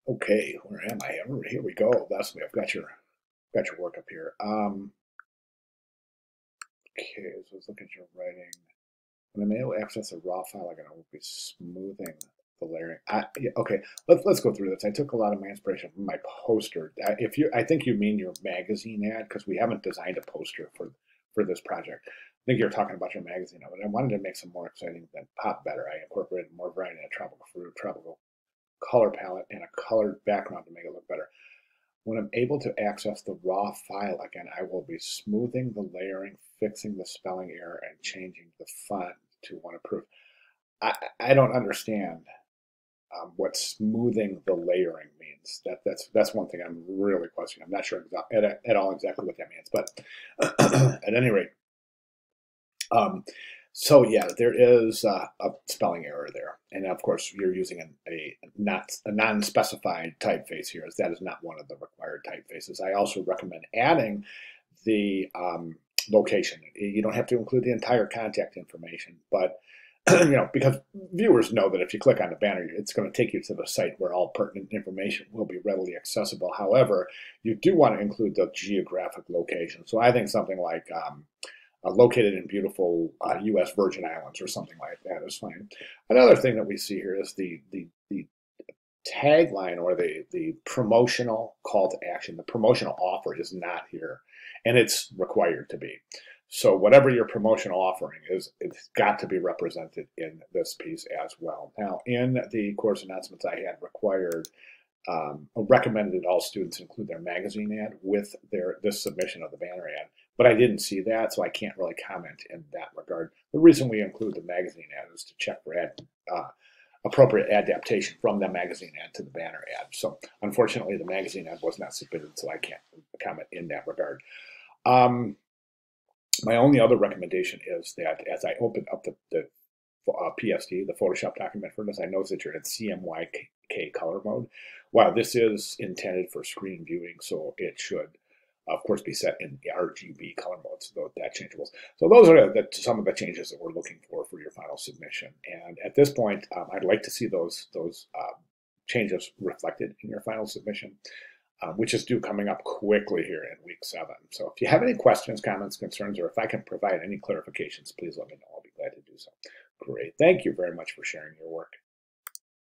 Okay, where am I? Here we go. That's me. I've got your work up here. Okay, so let's look at your writing. When I'm able to access a raw file, I will be smoothing the layering. Yeah, okay, let's go through this. I took a lot of my inspiration from my poster. I think you mean your magazine ad because we haven't designed a poster for this project. I think you're talking about your magazine of it. I wanted to make some more exciting that pop better. I incorporated more variety in a tropical fruit, tropical color palette, and a colored background to make it look better. When I'm able to access the raw file again, I will be smoothing the layering, fixing the spelling error, and changing the font to one approved. I don't understand what smoothing the layering means. That's one thing I'm really questioning. I'm not sure at all exactly what that means, but at any rate, um, so yeah, there is a spelling error there, and of course you're using a non-specified typeface here, as that is not one of the required typefaces. I also recommend adding the location. You don't have to include the entire contact information, but because viewers know that if you click on the banner, it's going to take you to the site where all pertinent information will be readily accessible. However, you do want to include the geographic location. So I think something like located in beautiful U.S. Virgin Islands or something like that is fine. Another thing that we see here is the tagline or the promotional call to action. The promotional offer is not here, and it's required to be. So whatever your promotional offering is, it's got to be represented in this piece as well. Now, in the course announcements, I had recommended all students include their magazine ad with this submission of the banner ad, but I didn't see that, so I can't really comment in that regard. The reason we include the magazine ad is to check for appropriate adaptation from the magazine ad to the banner ad. So unfortunately, the magazine ad was not submitted, so I can't comment in that regard. My only other recommendation is that as I open up the PSD, the Photoshop document for this, I notice that you're in CMYK color mode. While this is intended for screen viewing, so it should, of course, be set in the RGB color mode, so that changeables. So those are some of the changes that we're looking for your final submission. And at this point, I'd like to see those changes reflected in your final submission, which is due coming up quickly here in week 7. So if you have any questions, comments, concerns, or if I can provide any clarifications, please let me know. I'll be glad to do so. Great. Thank you very much for sharing your work.